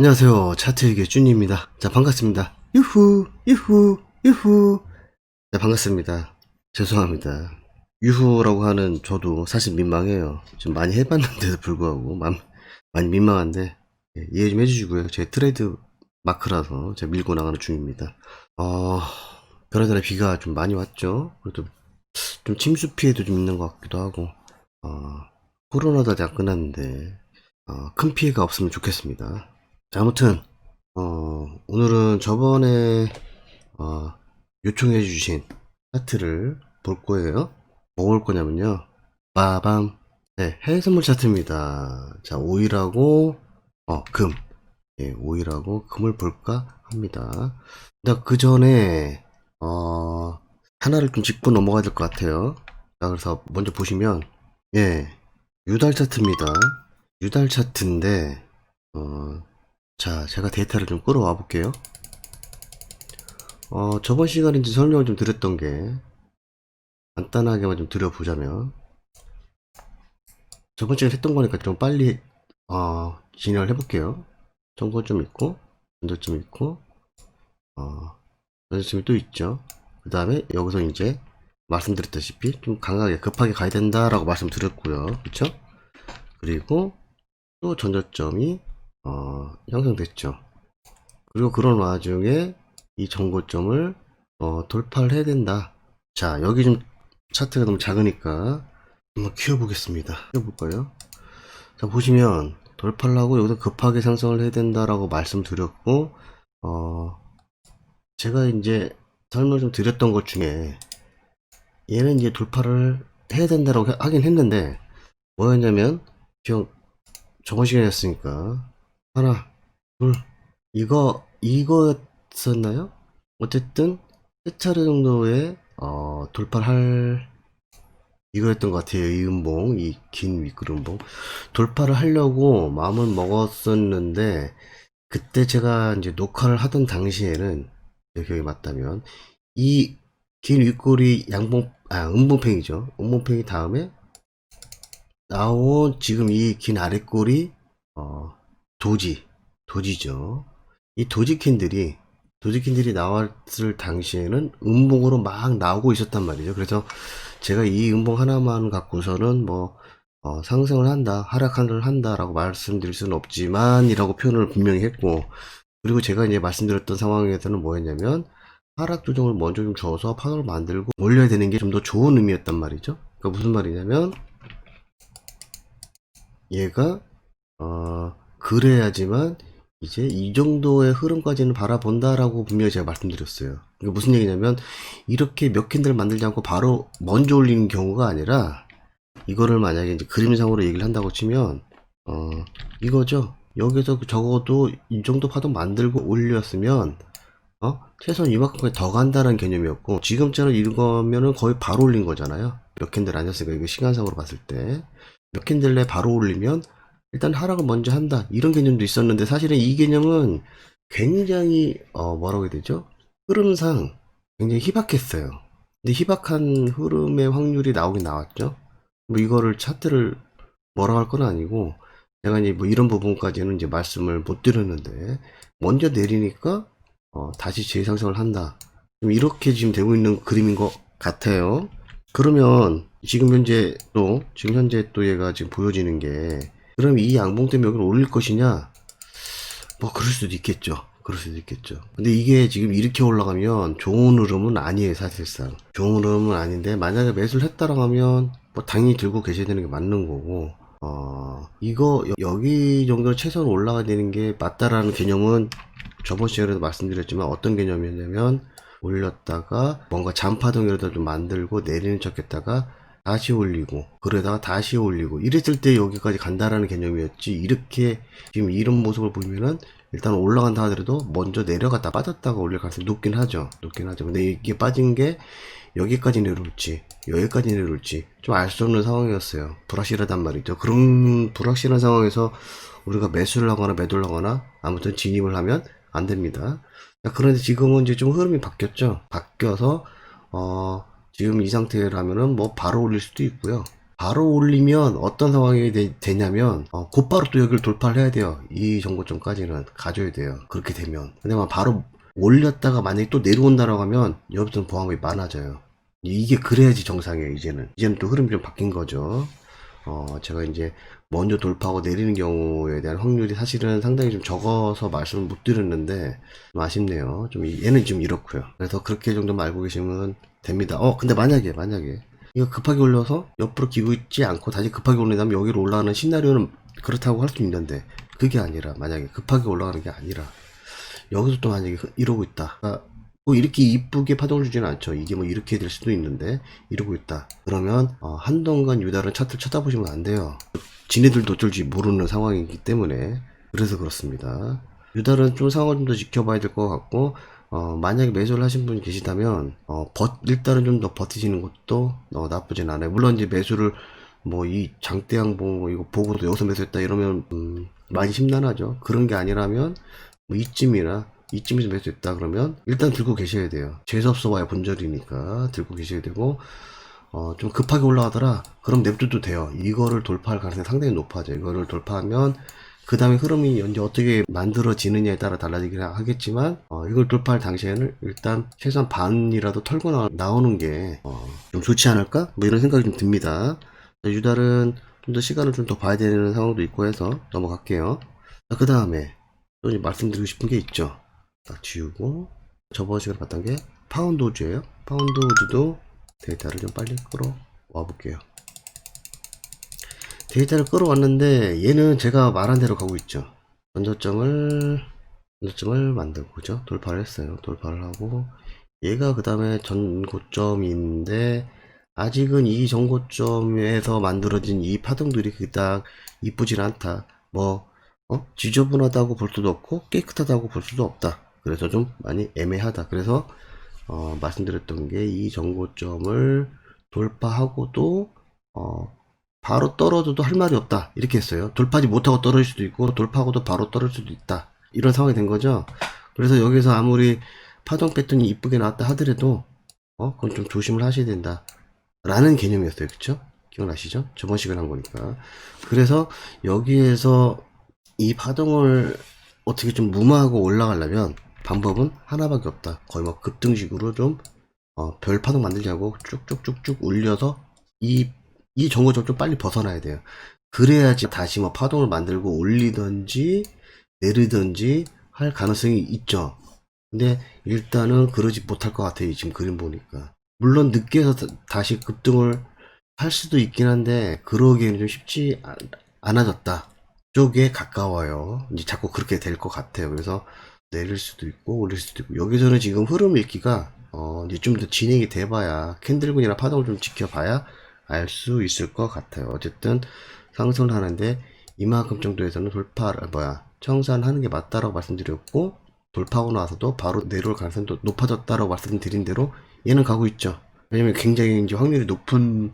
안녕하세요. 차트일의 쭈니입니다. 자, 반갑습니다. 유후, 유후, 유후. 자, 반갑습니다. 죄송합니다. 유후라고 하는 저도 사실 민망해요. 좀 많이 해봤는데도 불구하고 많이 민망한데 이해 좀 해주시고요. 제 트레이드 마크라서 제가 밀고 나가는 중입니다. 그러전에 비가 좀 많이 왔죠. 그래도 좀 침수 피해도 좀 있는 것 같기도 하고 코로나도 아직 안 끝났는데 큰 피해가 없으면 좋겠습니다. 자, 아무튼 오늘은 저번에 요청해 주신 차트를 볼 거예요. 뭐 볼 거냐면요, 빠밤. 네, 해외 선물 차트입니다. 자, 오일하고 금. 예, 오일하고 금을 볼까 합니다. 근데 그 전에 하나를 좀 짚고 넘어가야 될 것 같아요. 자, 그래서 먼저 보시면, 예, 유달 차트입니다. 유달 차트인데 자, 제가 데이터를 좀 끌어와 볼게요. 저번 시간에 이제 설명을 좀 드렸던 게, 간단하게만 좀 드려보자면, 저번 시간에 했던 거니까 좀 빨리, 진행을 해볼게요. 정보점 있고, 전저점 있고, 전저점이 또 있죠. 그 다음에 여기서 이제, 말씀드렸다시피, 좀 강하게, 급하게 가야 된다라고 말씀드렸고요. 그쵸? 그리고, 또 전저점이, 형성됐죠. 그리고 그런 와중에, 이 정고점을 돌파를 해야 된다. 자, 여기 좀 차트가 너무 작으니까 한번 키워보겠습니다. 키워볼까요? 자, 보시면 돌파를 하고 여기서 급하게 상승을 해야 된다라고 말씀드렸고, 제가 이제 설명을 좀 드렸던 것 중에 얘는 이제 돌파를 해야 된다라고 하긴 했는데, 뭐였냐면 기억 저번 시간이었으니까 하나, 둘, 이거였었나요? 어쨌든 세 차례 정도의 돌파를 할 이거였던 것 같아요. 이 음봉, 이 긴 윗구름봉 돌파를 하려고 마음을 먹었었는데, 그때 제가 이제 녹화를 하던 당시에는, 제 기억이 맞다면 이 긴 윗꼬리 음봉팽이죠. 음봉팽이 다음에 나온 지금 이 긴 아랫꼬리 도지죠. 이 도지킨들이 나왔을 당시에는 음봉으로 막 나오고 있었단 말이죠. 그래서 제가 이 음봉 하나만 갖고서는 뭐 상승을 한다, 하락을 한다라고 말씀드릴 수는 없지만 이라고 표현을 분명히 했고, 그리고 제가 이제 말씀드렸던 상황에서는 뭐였냐면 하락 조정을 먼저 좀 줘서 파동을 만들고 올려야 되는 게 좀 더 좋은 의미였단 말이죠. 그러니까 무슨 말이냐면 얘가 그래야지만 이제 이 정도의 흐름까지는 바라본다라고 분명히 제가 말씀드렸어요. 이게 무슨 얘기냐면 이렇게 몇 캔들 만들지 않고 바로 먼저 올리는 경우가 아니라, 이거를 만약에 이제 그림상으로 얘기를 한다고 치면 이거죠. 여기서 적어도 이 정도 파동 만들고 올렸으면 최소한 이만큼까지 더 간다는 개념이었고, 지금처럼 이거면은 거의 바로 올린 거잖아요. 몇 캔들 아니었으니까, 이거 시간상으로 봤을 때 몇 캔들 내 바로 올리면 일단 하락을 먼저 한다, 이런 개념도 있었는데, 사실은 이 개념은 굉장히 뭐라고 해야 되죠? 흐름상 굉장히 희박했어요. 근데 희박한 흐름의 확률이 나오긴 나왔죠. 뭐 이거를 차트를 뭐라고 할 건 아니고, 제가 이제 뭐 이런 부분까지는 이제 말씀을 못 드렸는데, 먼저 내리니까 다시 재상승을 한다, 좀 이렇게 지금 되고 있는 그림인 것 같아요. 그러면 지금 현재 또 얘가 지금 보여지는 게, 그럼 이 양봉 때문에 여기를 올릴 것이냐? 뭐 그럴 수도 있겠죠. 그럴 수도 있겠죠. 근데 이게 지금 이렇게 올라가면 좋은 흐름은 아니에요. 사실상 좋은 흐름은 아닌데, 만약에 매수를 했다라고 하면 뭐 당연히 들고 계셔야 되는 게 맞는 거고, 이거 여기 정도 최소한 올라가야 되는 게 맞다라는 개념은 저번 시간에도 말씀드렸지만 어떤 개념이었냐면, 올렸다가 뭔가 잔파동이라도 좀 만들고 내리는 척 했다가 다시 올리고 그러다가 다시 올리고 이랬을 때 여기까지 간다라는 개념이었지, 이렇게 지금 이런 모습을 보면은 일단 올라간다 하더라도 먼저 내려갔다 빠졌다가 올릴 가능성이 높긴 하죠. 근데 이게 빠진 게 여기까지 내려올지 여기까지 내려올지 좀 알 수 없는 상황이었어요. 불확실하단 말이죠. 그런 불확실한 상황에서 우리가 매수를 하거나 매도를 하거나 아무튼 진입을 하면 안 됩니다. 그런데 지금은 이제 좀 흐름이 바뀌었죠. 바뀌어서 지금 이 상태라면은 뭐 바로 올릴 수도 있고요. 바로 올리면 어떤 상황이 되냐면 곧바로 또 여기를 돌파를 해야 돼요. 이 정고점까지는 가져야 돼요. 그렇게 되면. 근데만 바로 올렸다가 만약에 또 내려온다라고 하면 여기서는 보험이 많아져요. 이게 그래야지 정상이에요. 이제는 또 흐름이 좀 바뀐 거죠. 제가 이제 먼저 돌파하고 내리는 경우에 대한 확률이 사실은 상당히 좀 적어서 말씀을 못 드렸는데 좀 아쉽네요. 좀 얘는 좀 이렇고요. 그래서 그렇게 정도만 알고 계시면 됩니다. 근데 만약에 이거 급하게 올려서 옆으로 기고 있지 않고 다시 급하게 올린다면 여기로 올라가는 시나리오는 그렇다고 할 수 있는데, 그게 아니라, 만약에 급하게 올라가는 게 아니라 여기서 또 만약에 이러고 있다, 뭐 이렇게 이쁘게 파동을 주지는 않죠. 이게 뭐 이렇게 될 수도 있는데 이러고 있다 그러면 한동안 유달은 차트를 쳐다보시면 안 돼요. 지네들도 어쩔 줄 모르는 상황이기 때문에. 그래서 그렇습니다. 유달은 좀 상황을 좀 더 지켜봐야 될 것 같고, 만약에 매수를 하신 분이 계시다면 일단은 좀 더 버티시는 것도 나쁘진 않아요. 물론 이제 매수를 뭐 이 장대양봉 이거 보고도 여기서 매수했다 이러면 많이 심란하죠. 그런 게 아니라면 뭐 이쯤에서 매수했다 그러면 일단 들고 계셔야 돼요. 재수없어 봐야 본절이니까 들고 계셔야 되고, 좀 급하게 올라가더라 그럼 냅둬도 돼요. 이거를 돌파할 가능성이 상당히 높아져요. 이거를 돌파하면 그 다음에 흐름이 언제 어떻게 만들어지느냐에 따라 달라지긴 하겠지만, 이걸 돌파할 당시에는 일단 최소한 반이라도 털고 나오는 게 좀 좋지 않을까? 뭐 이런 생각이 좀 듭니다. 유달은 좀 더 시간을 좀 더 봐야 되는 상황도 있고 해서 넘어갈게요. 그 다음에 또 이제 말씀드리고 싶은 게 있죠. 딱 지우고, 저번 시간에 봤던 게 파운드 우즈예요. 파운드 우즈도 데이터를 좀 빨리 끌어와 볼게요. 데이터를 끌어왔는데 얘는 제가 말한 대로 가고 있죠. 전저점을 만들고, 그죠? 돌파를 했어요. 돌파를 하고, 얘가 그 다음에 전고점인데 아직은 이 전고점에서 만들어진 이 파동들이 그닥 이쁘진 않다. 뭐 지저분하다고 볼 수도 없고 깨끗하다고 볼 수도 없다. 그래서 좀 많이 애매하다. 그래서 말씀드렸던 게 이 전고점을 돌파하고도 바로 떨어져도 할 말이 없다, 이렇게 했어요. 돌파하지 못하고 떨어질 수도 있고 돌파하고도 바로 떨어질 수도 있다, 이런 상황이 된 거죠. 그래서 여기서 아무리 파동 패턴이 이쁘게 나왔다 하더라도 그건 좀 조심을 하셔야 된다 라는 개념이었어요. 그쵸? 기억나시죠? 저번 시간에 한 거니까. 그래서 여기에서 이 파동을 어떻게 좀 무마하고 올라가려면 방법은 하나밖에 없다. 거의 뭐 급등식으로 좀 별 파동 만들지 않고 쭉쭉쭉쭉 올려서 이 정거점 좀 빨리 벗어나야 돼요. 그래야지 다시 뭐 파동을 만들고 올리든지 내리든지 할 가능성이 있죠. 근데 일단은 그러지 못할 것 같아요. 지금 그림 보니까. 물론 늦게 해서 다시 급등을 할 수도 있긴 한데 그러기에는 좀 쉽지 않아졌다 쪽에 가까워요. 이제 자꾸 그렇게 될 것 같아요. 그래서 내릴 수도 있고 올릴 수도 있고, 여기서는 지금 흐름 읽기가 이제 좀 더 진행이 돼봐야, 캔들군이나 파동을 좀 지켜봐야 알 수 있을 것 같아요. 어쨌든 상승을 하는데 이만큼 정도에서는 청산하는 게 맞다라고 말씀드렸고, 돌파하고 나서도 바로 내려올 가능성이 높아졌다라고 말씀드린 대로 얘는 가고 있죠. 왜냐면 굉장히 이제 확률이 높은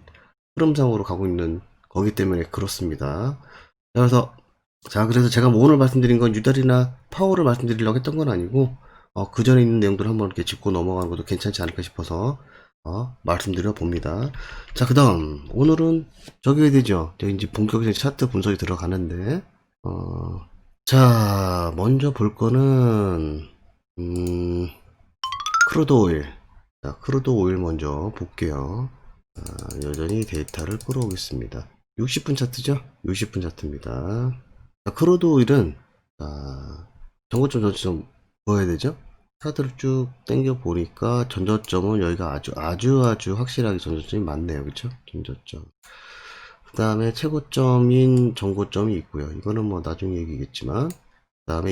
흐름상으로 가고 있는 거기 때문에 그렇습니다. 그래서 제가 뭐 오늘 말씀드린 건 유달이나 파워를 말씀드리려고 했던 건 아니고, 그 전에 있는 내용들을 한번 이렇게 짚고 넘어가는 것도 괜찮지 않을까 싶어서 말씀드려 봅니다. 자, 그 다음 오늘은 저기 해야 되죠. 이제 본격적인 차트 분석이 들어가는데, 자, 먼저 볼 거는 크루드 오일. 자, 크루드 오일 먼저 볼게요. 여전히 데이터를 끌어오겠습니다. 60분 차트죠? 60분 차트입니다. 자, 크루드 오일은 전고점 저점 뭐해야 되죠? 차트를 쭉 당겨 보니까 전저점은 여기가 아주 확실하게 전저점이 많네요. 그쵸? 전저점. 그 다음에 최고점인 전고점이 있고요. 이거는 뭐 나중에 얘기겠지만, 그 다음에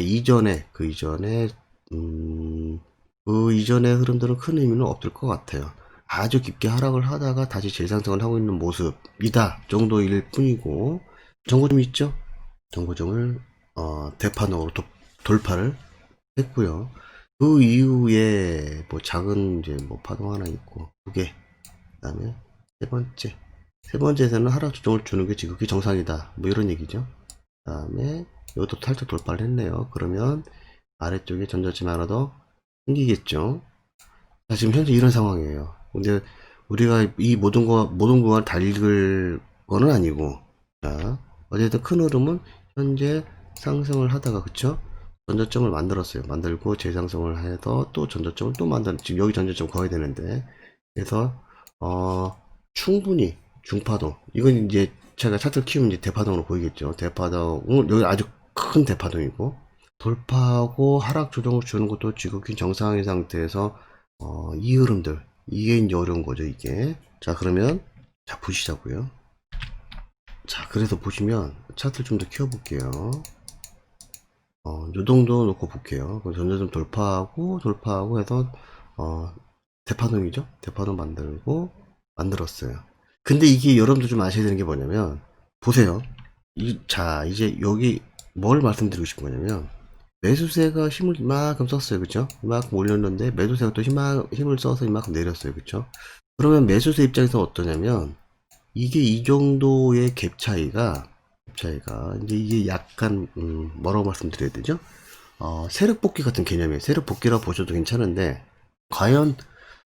그 이전의 흐름들은 큰 의미는 없을 것 같아요. 아주 깊게 하락을 하다가 다시 재상승을 하고 있는 모습이다 정도일 뿐이고, 전고점이 있죠? 전고점을 대판으로 돌파를 했고요. 그 이후에 뭐 작은 이제 뭐 파동 하나 있고 두개, 그다음에 세 번째에서는 하락 조정을 주는 게 지극히 정상이다, 뭐 이런 얘기죠. 그다음에 이것도 살짝 돌파를 했네요. 그러면 아래쪽에 전저점 하나 더 생기겠죠. 자, 지금 현재 이런 상황이에요. 근데 우리가 이 모든 구간을 다 읽을 그거는 아니고. 자, 어쨌든 큰 흐름은 현재 상승을 하다가, 그쵸? 전저점을 만들었어요. 만들고 재상승을 해서 또 전저점을 또 만들, 지금 여기 전저점 거야 되는데. 그래서, 충분히 중파동. 이건 이제 제가 차트를 키우면 이제 대파동으로 보이겠죠. 대파동은 여기 아주 큰 대파동이고, 돌파하고 하락 조정을 주는 것도 지극히 정상의 상태에서, 이 흐름들. 이게 이제 어려운 거죠, 이게. 자, 그러면, 자, 보시자고요. 자, 그래서 보시면 차트를 좀 더 키워볼게요. 요정도 놓고 볼게요. 전자점 돌파하고 해서 대파동이죠. 대파동 만들었어요. 근데 이게 여러분들 좀 아셔야 되는 게 뭐냐면, 보세요. 자, 이제 여기 뭘 말씀드리고 싶은 거냐면, 매수세가 힘을 이만큼 썼어요. 그쵸? 이만큼 올렸는데 매수세가 또 힘을 써서 이만큼 내렸어요. 그쵸? 그러면 매수세 입장에서 어떠냐면, 이게 이 정도의 갭 차이가 이제 이게 약간 뭐라고 말씀드려야 되죠? 세력 복귀 같은 개념이에요. 세력 복귀라고 보셔도 괜찮은데, 과연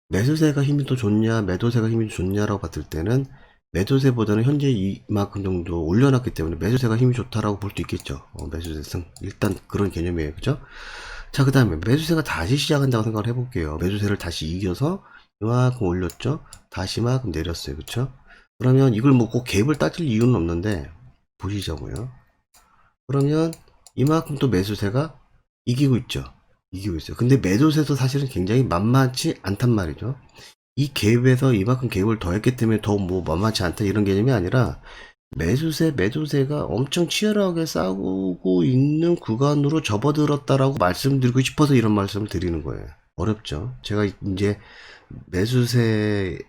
매수세가 힘이 더 좋냐 매도세가 힘이 더 좋냐라고 봤을 때는 매도세보다는 현재 이만큼 정도 올려놨기 때문에 매수세가 힘이 좋다라고 볼 수 있겠죠. 매수세 승, 일단 그런 개념이에요. 그죠? 자, 그 다음에 매수세가 다시 시작한다고 생각을 해볼게요. 매수세를 다시 이겨서 이만큼 올렸죠. 다시 이만큼 내렸어요. 그쵸? 그러면 이걸 뭐 꼭 갭을 따질 이유는 없는데, 보시자고요. 그러면 이만큼 또 매수세가 이기고 있죠. 이기고 있어요. 근데 매도세도 사실은 굉장히 만만치 않단 말이죠. 이 갭에서 이만큼 갭을 더했기 때문에 더 뭐 만만치 않다 이런 개념이 아니라, 매도세가 엄청 치열하게 싸우고 있는 구간으로 접어들었다라고 말씀드리고 싶어서 이런 말씀을 드리는 거예요. 어렵죠. 제가 이제 매수세력과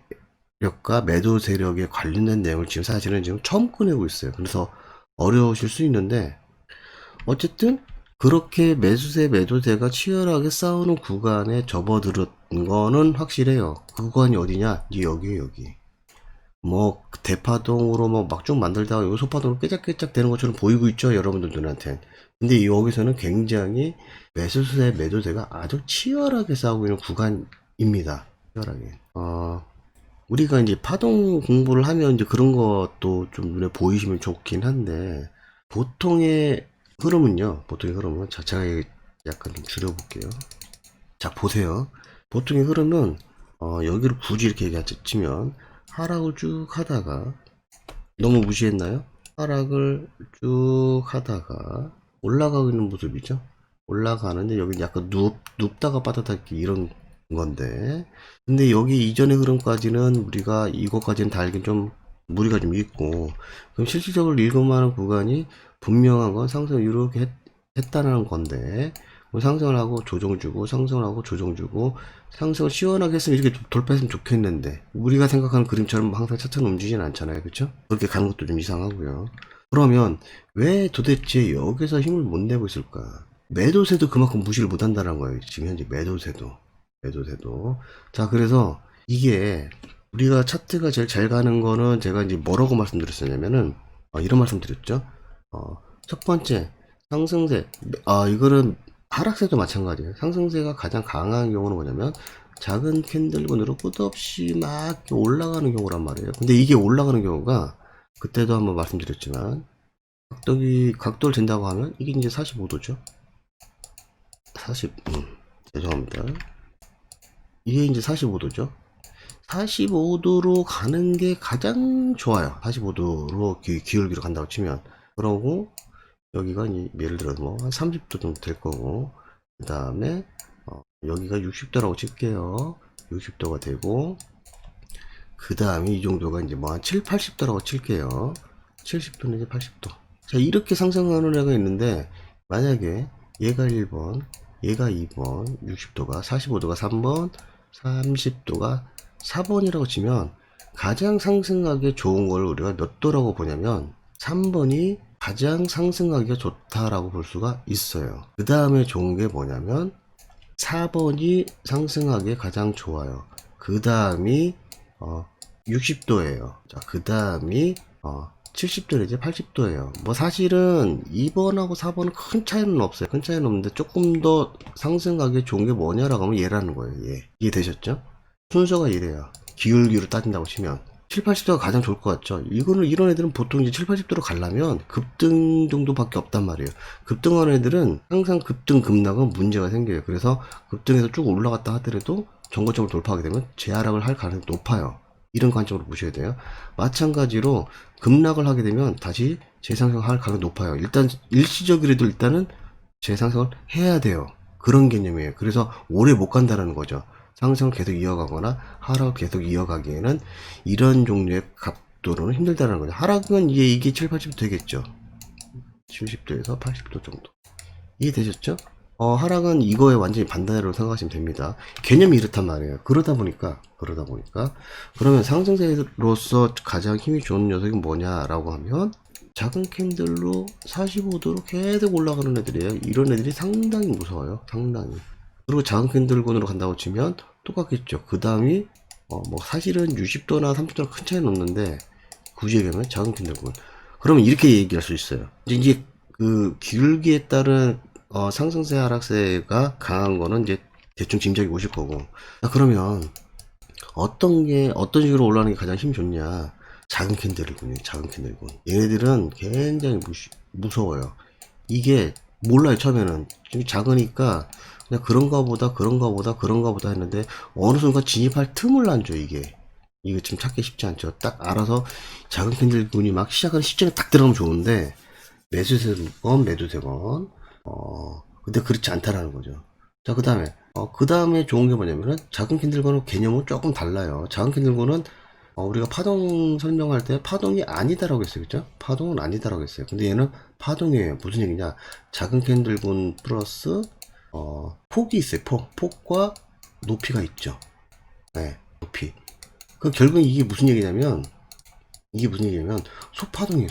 매도 세력에 관련된 내용을 지금 사실은 지금 처음 꺼내고 있어요. 그래서 어려우실 수 있는데, 어쨌든 그렇게 매도세가 치열하게 싸우는 구간에 접어들은 거는 확실해요. 그 구간이 어디냐? 여기에요, 여기. 뭐 대파동으로 뭐 막 쭉 만들다가 요 소파동으로 깨작깨작 되는 것처럼 보이고 있죠, 여러분들 눈한테. 근데 여기서는 굉장히 매도세가 아주 치열하게 싸우고 있는 구간입니다. 치열하게. 우리가 이제 파동 공부를 하면 이제 그런 것도 좀 눈에 보이시면 좋긴 한데, 보통의 보통의 흐름은, 자, 제가 약간 좀 줄여볼게요. 자, 보세요. 보통의 흐름은, 여기를 굳이 이렇게 치면, 하락을 쭉 하다가, 너무 무시했나요? 하락을 쭉 하다가, 올라가고 있는 모습이죠? 올라가는데, 여기 약간 눕다가 빠듯하게 이런 건데, 근데 여기 이전의 흐름까지는 우리가 이거까지는 다 알긴 좀 무리가 좀 있고, 그럼 실질적으로 읽을만한 구간이 분명한 건 상승을 이렇게 했다는 건데, 뭐 상승을 하고 조정 주고 상승을 하고 조정 주고 상승을 시원하게 했으면 이렇게 돌파했으면 좋겠는데, 우리가 생각하는 그림처럼 항상 차트는 움직이진 않잖아요. 그쵸? 그렇게 가는 것도 좀 이상하고요. 그러면 왜 도대체 여기서 힘을 못 내고 있을까? 매도세도 그만큼 무시를 못 한다는 거예요. 지금 현재 매도세도. 자, 그래서 이게 우리가 차트가 제일 잘 가는 거는, 제가 이제 뭐라고 말씀드렸었냐면은, 이런 말씀 드렸죠. 첫 번째, 상승세. 이거는 하락세도 마찬가지예요. 상승세가 가장 강한 경우는 뭐냐면, 작은 캔들군으로 끝없이 막 올라가는 경우란 말이에요. 근데 이게 올라가는 경우가, 그때도 한번 말씀드렸지만, 각도를 잰다고 하면, 이게 이제 45도죠. 죄송합니다. 이게 이제 45도죠. 45도로 가는 게 가장 좋아요. 45도로 기울기로 간다고 치면. 그러고, 여기가 예를 들어 뭐 한 30도 정도 될 거고, 그 다음에 여기가 60도라고 칠게요. 60도가 되고, 그 다음에 이 정도가 이제 뭐 한 7, 80도라고 칠게요. 70도 내지 80도. 자, 이렇게 상승하는 애가 있는데, 만약에 얘가 1번, 얘가 2번, 60도가, 45도가 3번, 30도가 4번이라고 치면, 가장 상승하기 좋은 걸 우리가 몇 도라고 보냐면 3번이 가장 상승하기가 좋다라고 볼 수가 있어요. 그 다음에 좋은 게 뭐냐면 4번이 상승하기에 가장 좋아요. 그 다음이 60도예요. 자, 그 다음이 70도 내지 80도예요. 뭐 사실은 2번하고 4번은 큰 차이는 없어요. 큰 차이는 없는데 조금 더 상승하기에 좋은 게 뭐냐라고 하면 얘라는 거예요. 얘. 이해되셨죠? 순서가 이래요. 기울기로 따진다고 치면 7, 80도가 가장 좋을 것 같죠. 이런 애들은 보통 이제 7, 80도로 가려면 급등 정도밖에 없단 말이에요. 급등하는 애들은 항상 급등 급락은 문제가 생겨요. 그래서 급등해서 쭉 올라갔다 하더라도 정고점을 돌파하게 되면 재하락을 할 가능성이 높아요. 이런 관점으로 보셔야 돼요. 마찬가지로 급락을 하게 되면 다시 재상승할 가능성이 높아요. 일단 일시적이라도 일단은 재상승을 해야 돼요. 그런 개념이에요. 그래서 오래 못 간다는 거죠. 상승을 계속 이어가거나 하락을 계속 이어가기에는 이런 종류의 각도로는 힘들다는 거죠. 하락은 이게 7, 80도 되겠죠. 70도에서 80도 정도. 이해되셨죠? 하락은 이거에 완전히 반대로 생각하시면 됩니다. 개념이 이렇단 말이에요. 그러다 보니까 그러면 상승세로서 가장 힘이 좋은 녀석이 뭐냐라고 하면 작은 캔들로 45도로 계속 올라가는 애들이에요. 이런 애들이 상당히 무서워요. 상당히. 그리고 작은 캔들군으로 간다고 치면 똑같겠죠. 그 다음이 뭐 사실은 60도나 30도나 큰 차이는 없는데 굳이 얘기하면 작은 캔들군. 그러면 이렇게 얘기할 수 있어요. 이제 그 기울기에 따른 상승세 하락세가 강한 거는 이제 대충 짐작이 오실 거고. 그러면 어떤 식으로 올라가는 게 가장 힘 좋냐? 작은 캔들군이에요. 작은 캔들군. 얘네들은 굉장히 무서워요. 이게 몰라요. 처음에는 좀 작으니까 그냥 그런가 보다 했는데 어느 순간 진입할 틈을 안 줘. 이게 좀 찾기 쉽지 않죠. 딱 알아서 작은 캔들군이 막 시작하는 시점에 딱 들어가면 좋은데 매수세건 근데 그렇지 않다라는 거죠. 자, 그 다음에 좋은 게 뭐냐면은 작은 캔들군은 개념은 조금 달라요. 작은 캔들군은 우리가 파동 설명할 때 파동이 아니다라고 했어요. 그죠? 파동은 아니다라고 했어요. 근데 얘는 파동이에요. 무슨 얘기냐? 작은 캔들군 플러스 폭이 있어요. 폭과 높이가 있죠. 네, 높이. 결국 이게 무슨 얘기냐면 소파동이에요.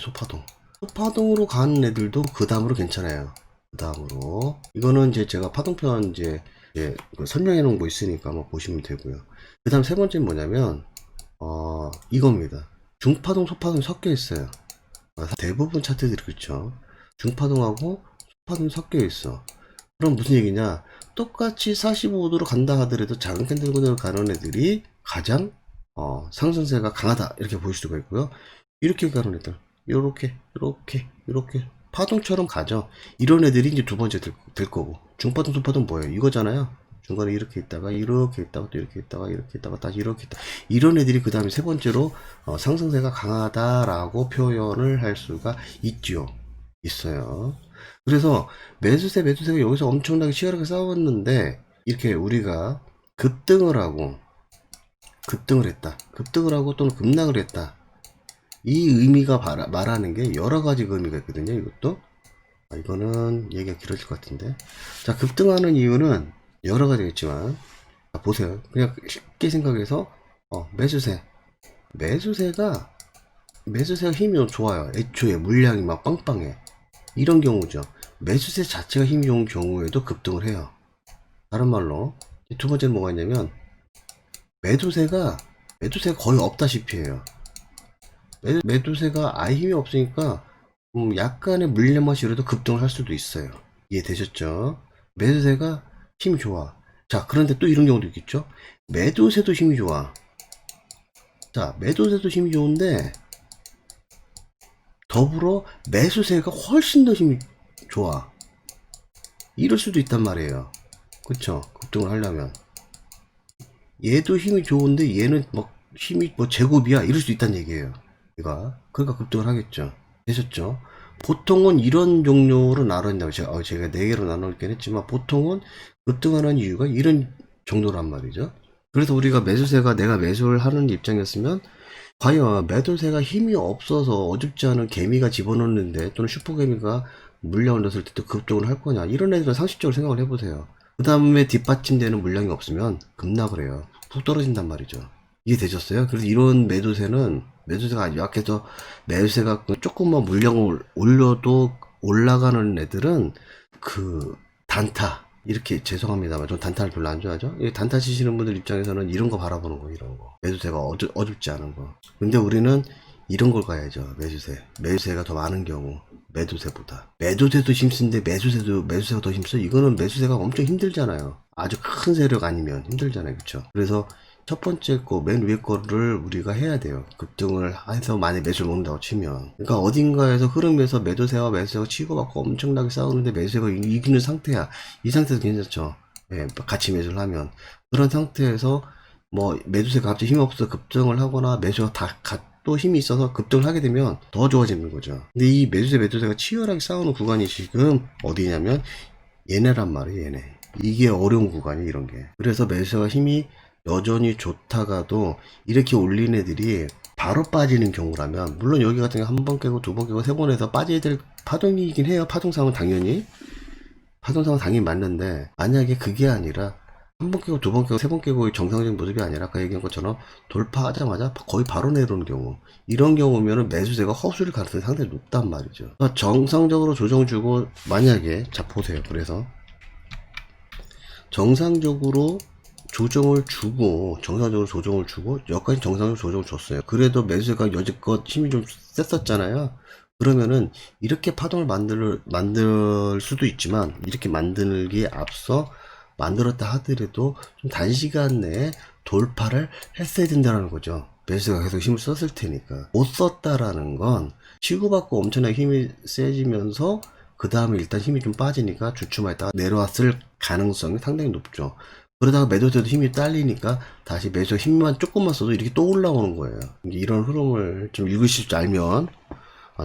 소파동으로 가는 애들도 그 다음으로 괜찮아요. 그 다음으로 이거는 이제 제가 파동편 그 설명해 놓은 거 있으니까 한번 보시면 되고요. 그 다음 세 번째는 뭐냐면 이겁니다. 중파동, 소파동이 섞여 있어요. 대부분 차트들이 그렇죠. 중파동하고 소파동이 섞여 있어. 그럼 무슨 얘기냐? 똑같이 45도로 간다 하더라도 작은 캔들군으로 가는 애들이 가장 상승세가 강하다 이렇게 보일 수가 있고요. 이렇게 가는 애들, 이렇게 파동처럼 가죠. 이런 애들이 이제 두 번째 될 거고. 중파동, 소파동 뭐예요? 이거잖아요. 중간에 이렇게 있다가 또 이렇게 있다가 다시 이렇게 있다. 이런 애들이 그 다음에 세 번째로 상승세가 강하다라고 표현을 할 수가 있어요. 그래서 매수세가 여기서 엄청나게 치열하게 싸웠는데 이렇게 우리가 급등을 하고 또는 급락을 했다. 이 의미가 말하는 게 여러 가지 의미가 있거든요. 이것도 이거는 얘기가 길어질 것 같은데. 자, 급등하는 이유는 여러 가지겠지만 보세요. 그냥 쉽게 생각해서 매수세가 힘이 좋아요. 애초에 물량이 막 빵빵해. 이런 경우죠. 매수세 자체가 힘이 좋은 경우에도 급등을 해요. 다른 말로 두 번째는 뭐가 있냐면 매도세가 거의 없다시피 해요. 매도세가 아예 힘이 없으니까 약간의 물량만 실어도 급등을 할 수도 있어요. 이해되셨죠? 매도세가 힘이 좋아. 자, 그런데 또 이런 경우도 있겠죠? 매도세도 힘이 좋아. 자, 매도세도 힘이 좋은데 더불어 매수세가 훨씬 더 힘이 좋아. 이럴 수도 있단 말이에요. 그쵸? 급등을 하려면 얘도 힘이 좋은데 얘는 막 힘이 제곱이야 이럴 수 있다는 얘기예요. 그러니까 급등을 하겠죠. 되셨죠? 보통은 이런 종류로 나눠진다고 제가 4개로 나눠있긴 했지만 보통은 급등하는 이유가 이런 정도란 말이죠. 그래서 우리가 내가 매수를 하는 입장이었으면 과연 매도세가 힘이 없어서 어줍지 않은 개미가 집어넣는데 또는 슈퍼개미가 물량을 넣었을 때도 급등을 할 거냐 이런 애들은 상식적으로 생각을 해보세요. 그 다음에 뒷받침되는 물량이 없으면 급락을 해요. 푹 떨어진단 말이죠. 이해되셨어요? 그래서 이런 매도세가 약해서 매수세가 조금만 물량을 올려도 올라가는 애들은 단타 이렇게 죄송합니다만 전 단타를 별로 안 좋아하죠. 단타 치시는 분들 입장에서는 이런 거 바라보는 거 이런 거 매수세가 어줍지 않은 거. 근데 우리는 이런 걸 가야죠. 매수세가 더 많은 경우 매도세보다. 매도세도 힘쓴데 매수세가 더 힘써. 이거는 매수세가 엄청 힘들잖아요. 아주 큰 세력 아니면 힘들잖아요. 그쵸? 그래서 첫 번째 거, 맨 위에 거를 우리가 해야 돼요. 급등을 해서 만약 매수를 먹는다고 치면. 그러니까 어딘가에서 흐름에서 매도세와 매수세가 치고받고 엄청나게 싸우는데 매수세가 이기는 상태야. 이 상태에서 괜찮죠. 예, 같이 매수를 하면. 그런 상태에서 뭐 매도세가 갑자기 힘이 없어 급등을 하거나 매수가 또 힘이 있어서 급등을 하게 되면 더 좋아지는 거죠. 근데 이 매도세가 치열하게 싸우는 구간이 지금 어디냐면 얘네란 말이에요, 얘네. 이게 어려운 구간이 이런 게. 그래서 매수가 힘이 여전히 좋다가도 이렇게 올린 애들이 바로 빠지는 경우라면, 물론 여기 같은 경우 한 번 깨고 두 번 깨고 세 번 해서 빠져야 될 파동이긴 해요. 파동상은 당연히 맞는데, 만약에 그게 아니라 한 번 깨고 두 번 깨고 세 번 깨고 정상적인 모습이 아니라 아까 얘기한 것처럼 돌파하자마자 거의 바로 내려오는 경우, 이런 경우면은 매수세가 허술일 가능성이 상당히 높단 말이죠. 그러니까 정상적으로 조정 주고, 만약에 자 보세요. 그래서 정상적으로 조정을 주고 여기까지 정상적으로 조정을 줬어요. 그래도 매수세가 여지껏 힘이 좀 셌었잖아요. 그러면은 이렇게 파동을 만들 수도 있지만, 이렇게 만들기에 앞서 만들었다 하더라도 좀 단시간 내에 돌파를 했어야 된다는 거죠. 매수세가 계속 힘을 썼을 테니까. 못 썼다라는 건 치고받고 엄청나게 힘이 세지면서 그 다음에 일단 힘이 좀 빠지니까 주춤했다가 내려왔을 가능성이 상당히 높죠. 그러다가 매도세도 힘이 딸리니까 다시 매수 힘만 조금만 써도 이렇게 또 올라오는 거예요. 이런 흐름을 좀 읽으실 줄 알면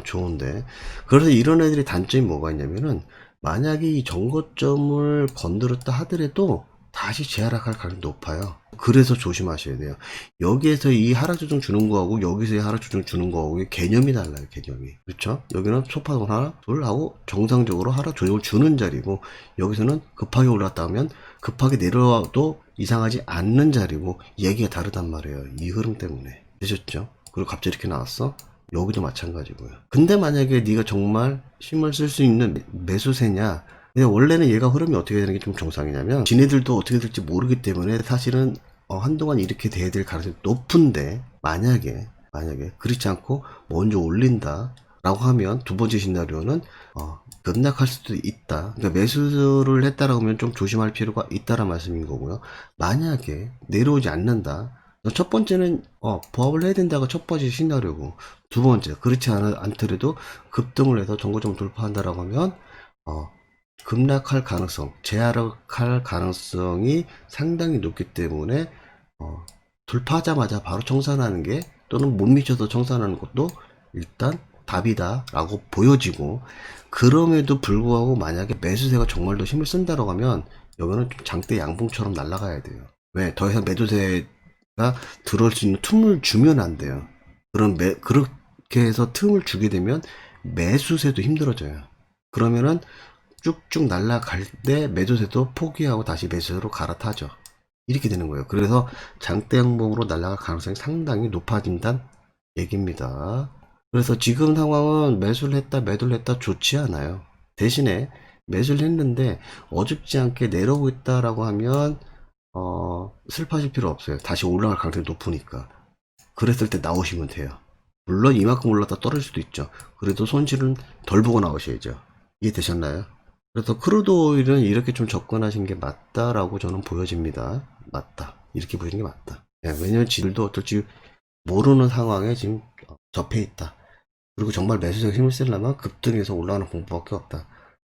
좋은데, 그래서 이런 애들이 단점이 뭐가 있냐면은, 만약에 이 정거점을 건드렸다 하더라도 다시 재하락할 가능성이 높아요. 그래서 조심하셔야 돼요. 여기에서 이 하락 조정 주는 거하고 여기서의 하락 조정 주는 거하고 개념이 달라요. 개념이. 그렇죠? 여기는 소파동 하나 둘 하고 정상적으로 하락 조정을 주는 자리고, 여기서는 급하게 올랐다 하면 급하게 내려와도 이상하지 않는 자리고, 얘기가 다르단 말이에요. 이 흐름 때문에. 되셨죠? 그리고 갑자기 이렇게 나왔어? 여기도 마찬가지고요. 근데 만약에 네가 정말 힘을 쓸 수 있는 매수세냐, 근데 원래는 얘가 흐름이 어떻게 되는 게 좀 정상이냐면, 지네들도 어떻게 될지 모르기 때문에 사실은 한동안 이렇게 돼야 될 가능성이 높은데, 만약에 그렇지 않고 먼저 올린다 라고 하면 두 번째 시나리오는 급락할 수도 있다. 그러니까 매수를 했다라고 하면 좀 조심할 필요가 있다라는 말씀인 거고요. 만약에 내려오지 않는다, 첫 번째는 보합을 해야 된다가 첫 번째 시나리오고, 두 번째 그렇지 않더라도 급등을 해서 정고점을 돌파한다라고 하면 급락할 가능성, 재하락할 가능성이 상당히 높기 때문에 돌파하자마자 바로 청산하는 게, 또는 못 미쳐서 청산하는 것도 일단 답이다 라고 보여지고, 그럼에도 불구하고 만약에 매수세가 정말 더 힘을 쓴다라고 하면 여기는 좀 장대 양봉처럼 날아가야 돼요. 왜? 더 이상 매도세가 들어올 수 있는 틈을 주면 안 돼요. 그렇게 해서 틈을 주게 되면 매수세도 힘들어져요. 그러면은 쭉쭉 날아갈 때 매도세도 포기하고 다시 매수세로 갈아타죠. 이렇게 되는 거예요. 그래서 장대 양봉으로 날아갈 가능성이 상당히 높아진다는 얘기입니다. 그래서 지금 상황은 매수를 했다 매도를 했다 좋지 않아요. 대신에 매수를 했는데 어줍지 않게 내려오고 있다라고 하면 슬퍼하실 필요 없어요. 다시 올라갈 가능성이 높으니까. 그랬을 때 나오시면 돼요. 물론 이만큼 올랐다 떨어질 수도 있죠. 그래도 손실은 덜 보고 나오셔야죠. 이해되셨나요? 그래서 크루드 오일은 이렇게 좀 접근하신 게 맞다라고 저는 보여집니다. 맞다. 이렇게 보시는 게 맞다. 왜냐면 지들도 어떨지 모르는 상황에 지금 접해 있다. 그리고 정말 매수세가 힘을 쓰려면 급등해서 올라가는 공부밖에 없다.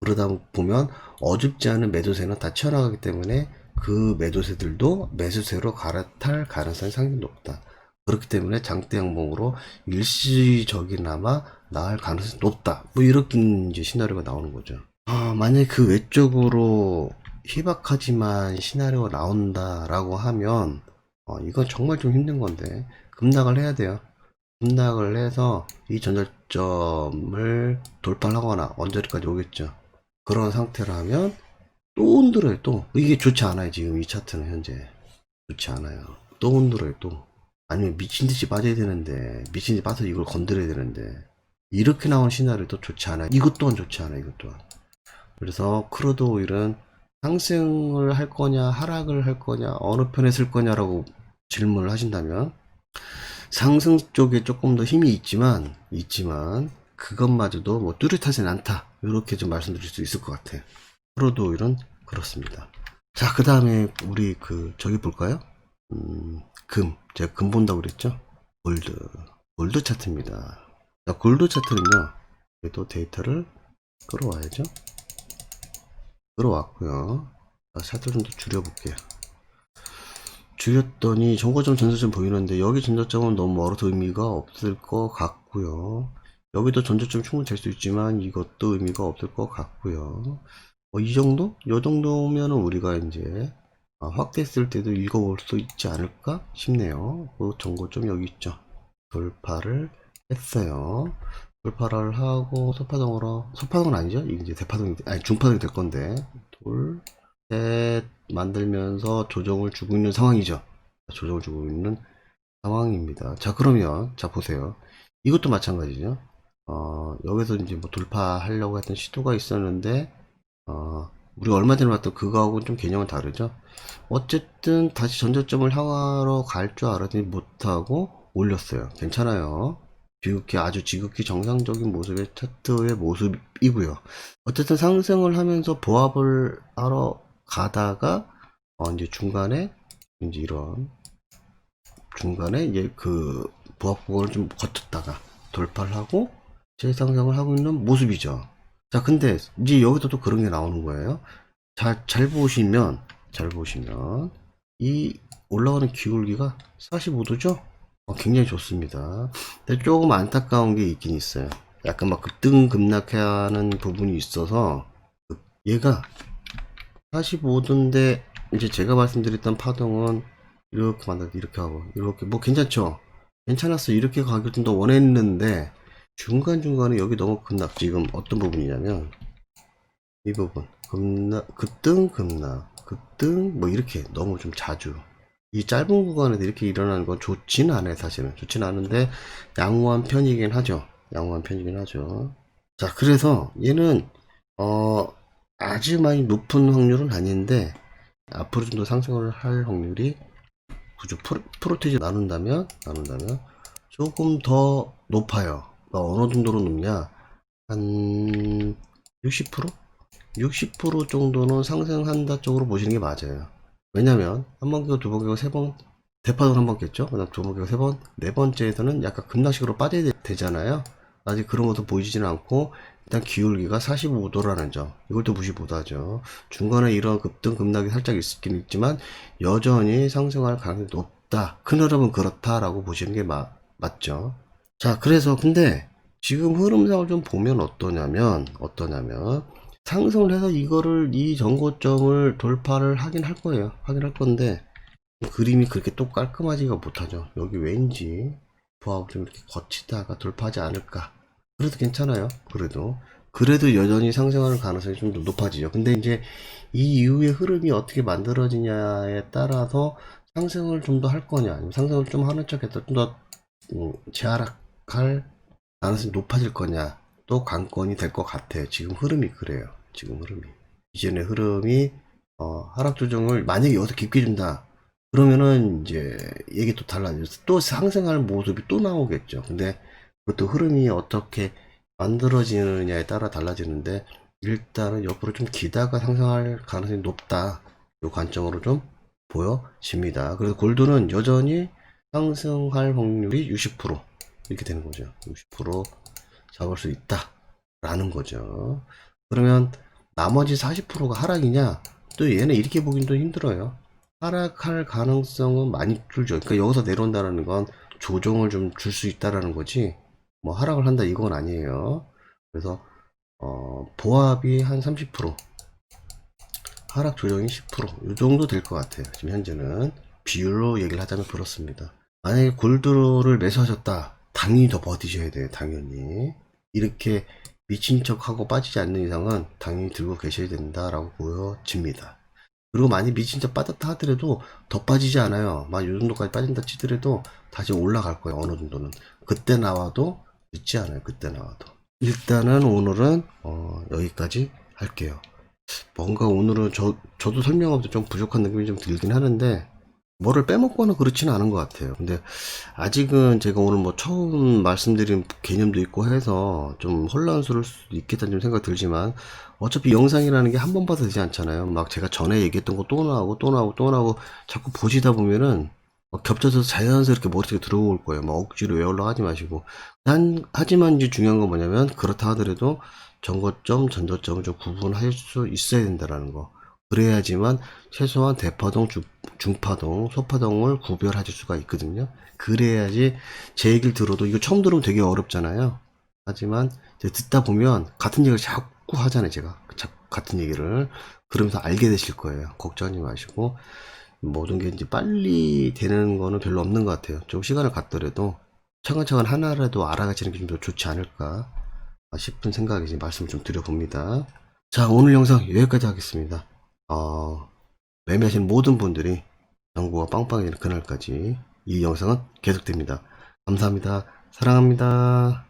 그러다 보면 어줍지 않은 매도세는 다 튀어나가기 때문에 그 매도세들도 매수세로 갈아탈 가능성이 상당히 높다. 그렇기 때문에 장대 양봉으로 일시적이나마 나을 가능성이 높다. 뭐 이런 이제 시나리오가 나오는 거죠. 만약에 그 외적으로 희박하지만 시나리오가 나온다라고 하면 이건 정말 좀 힘든 건데, 급락을 해야 돼요. 급락을 해서 이 전절점을 돌파를 하거나 언저리까지 오겠죠. 그런 상태라면 또 흔들어요. 또 이게 좋지 않아요. 지금 이 차트는 현재 좋지 않아요. 또 흔들어요. 또 아니면 미친듯이 빠져야 되는데, 미친듯이 빠져서 이걸 건드려야 되는데, 이렇게 나온 시나리오도 좋지 않아요. 이것 또한 좋지 않아요. 이것 또한. 그래서 크루드 오일은 상승을 할 거냐 하락을 할 거냐 어느 편에 쓸 거냐라고 질문을 하신다면, 상승 쪽에 조금 더 힘이 있지만 그것마저도 뭐 뚜렷하진 않다, 이렇게 좀 말씀드릴 수 있을 것 같아요. 크루드 오일은 그렇습니다. 자, 그 다음에 우리 저기 볼까요? 제가 금 본다고 그랬죠? 골드 차트입니다. 자, 골드 차트는요, 또 데이터를 끌어와야죠. 끌어왔고요. 자, 차트 좀 더 줄여볼게요. 줄였더니 정거점 전저점 보이는데 여기 전저점은 너무 멀어서 의미가 없을 것 같고요. 여기도 전저점 충분히 될 수 있지만 이것도 의미가 없을 것 같고요. 이 정도? 이 정도면은 우리가 이제 확대했을 때도 읽어볼 수 있지 않을까 싶네요. 그 정거점 여기 있죠. 돌파를 했어요. 돌파를 하고 소파동은 아니죠? 이게 이제 대파동이 아니 중파동이 될 건데 셋 만들면서 조정을 주고 있는 상황이죠. 조정을 주고 있는 상황입니다. 자, 그러면 자 보세요. 이것도 마찬가지죠. 여기서 이제 뭐 돌파하려고 했던 시도가 있었는데 우리가 얼마 전에 봤던 그거하고는 좀 개념은 다르죠. 어쨌든 다시 전저점을 향하러 갈 줄 알았더니 못하고 올렸어요. 괜찮아요. 아주 지극히 정상적인 모습의 차트의 모습이고요. 어쨌든 상승을 하면서 보합을 하러 가다가 이제 중간에 이제 이런 중간에 이제 그 보합 구간을 좀 거쳤다가 돌파를 하고 재상승을 하고 있는 모습이죠. 자, 근데 이제 여기서 또 그런 게 나오는 거예요. 잘 보시면 이 올라가는 기울기가 45도죠? 굉장히 좋습니다. 근데 조금 안타까운 게 있긴 있어요. 약간 막 급등급락하는 부분이 있어서 얘가 45도인데 이제 제가 말씀드렸던 파동은 이렇게 만들고 이렇게 하고 이렇게 뭐 괜찮죠? 괜찮았어. 이렇게 가길 좀 더 원했는데 중간중간에 여기 너무 급락. 지금 어떤 부분이냐면 이 부분 급등 뭐 이렇게 너무 좀 자주 이 짧은 구간에서 이렇게 일어나는 건 좋진 않아요. 사실은 좋진 않은데 양호한 편이긴 하죠. 자, 그래서 얘는 아주 많이 높은 확률은 아닌데 앞으로 좀 더 상승을 할 확률이 프로테이지 나눈다면 조금 더 높아요. 어느 정도로 높냐? 한 60%? 60% 정도는 상승한다 쪽으로 보시는 게 맞아요. 왜냐면 한 번 깨고 두 번 깨고 세 번 대파동 한 번 깼죠. 그 다음 두 번 깨고 세 번, 네 번째에서는 약간 급락식으로 빠져야 되잖아요. 아직 그런 것도 보이지는 않고 일단 기울기가 45도라는 점, 이걸 또 무시 못하죠. 중간에 이런 급등 급락이 살짝 있긴 있지만 여전히 상승할 가능성이 높다. 큰 흐름은 그렇다라고 보시는 게 맞죠. 자, 그래서 근데 지금 흐름상을 좀 보면 어떠냐면 상승을 해서 이 전고점을 돌파를 하긴 할 거예요. 하긴 할 건데 그림이 그렇게 또 깔끔하지가 못하죠. 여기 왠지 보합을 좀 이렇게 거치다가 돌파하지 않을까. 그래도 괜찮아요. 그래도 여전히 상승하는 가능성이 좀 더 높아지죠. 근데 이제 이 이후의 흐름이 어떻게 만들어지냐에 따라서 상승을 좀 더 할 거냐, 아니면 상승을 좀 하는 척해서 좀 더 재하락할 가능성이 높아질 거냐, 또 관건이 될 것 같아요. 지금 흐름이 그래요. 이전의 흐름이 하락 조정을 만약에 여기서 깊게 준다. 그러면은 이제 얘기 또 달라져서 또 상승할 모습이 또 나오겠죠. 근데 그것도 흐름이 어떻게 만들어지느냐에 따라 달라지는데 일단은 옆으로 좀 기다가 상승할 가능성이 높다. 이 관점으로 좀 보여집니다. 그래서 골드는 여전히 상승할 확률이 60% 이렇게 되는 거죠. 60% 잡을 수 있다 라는 거죠. 그러면 나머지 40%가 하락이냐? 또 얘는 이렇게 보긴 또 힘들어요. 하락할 가능성은 많이 줄죠. 그러니까 여기서 내려온다는 건 조정을 좀 줄 수 있다라는 거지 뭐 하락을 한다 이건 아니에요. 그래서 보합이 한 30%, 하락 조정이 10%이 정도 될 것 같아요. 지금 현재는 비율로 얘기를 하자면 그렇습니다. 만약에 골드를 매수하셨다, 당연히 더 버티셔야 돼요. 당연히 이렇게 미친 척하고 빠지지 않는 이상은 당연히 들고 계셔야 된다라고 보여집니다. 그리고 많이 미친 척 빠졌다 하더라도 더 빠지지 않아요. 막 이 정도까지 빠진다 치더라도 다시 올라갈 거예요. 어느 정도는 그때 나와도 늦지 않아요. 일단은 오늘은 여기까지 할게요. 뭔가 오늘은 저도 설명하면서 좀 부족한 느낌이 좀 들긴 하는데 뭐를 빼먹거나 그렇지는 않은 것 같아요. 근데 아직은 제가 오늘 뭐 처음 말씀드린 개념도 있고 해서 좀 혼란스러울 수도 있겠다는 좀 생각 들지만 어차피 영상이라는 게 한 번 봐도 되지 않잖아요. 막 제가 전에 얘기했던 거 또 나오고 자꾸 보시다 보면은 겹쳐서 자연스럽게 머릿속에 들어올 거예요. 막 억지로 외우려고 하지 마시고. 하지만 이제 중요한 건 뭐냐면, 그렇다 하더라도 전거점, 전저점을 좀 구분할 수 있어야 된다라는 거. 그래야지만 최소한 대파동, 중파동, 소파동을 구별하실 수가 있거든요. 그래야지 제 얘기를 들어도, 이거 처음 들으면 되게 어렵잖아요. 하지만 이제 듣다 보면 같은 얘기를 자꾸 하잖아요, 제가. 같은 얘기를. 그러면서 알게 되실 거예요. 걱정하지 마시고. 모든 게 이제 빨리 되는 거는 별로 없는 것 같아요. 좀 시간을 갖더라도 차근차근 하나라도 알아가시는 게 좀 더 좋지 않을까 싶은 생각에 이제 말씀을 좀 드려봅니다. 자, 오늘 영상 여기까지 하겠습니다. 매매하시는 모든 분들이 정보가 빵빵해지는 그날까지 이 영상은 계속됩니다. 감사합니다. 사랑합니다.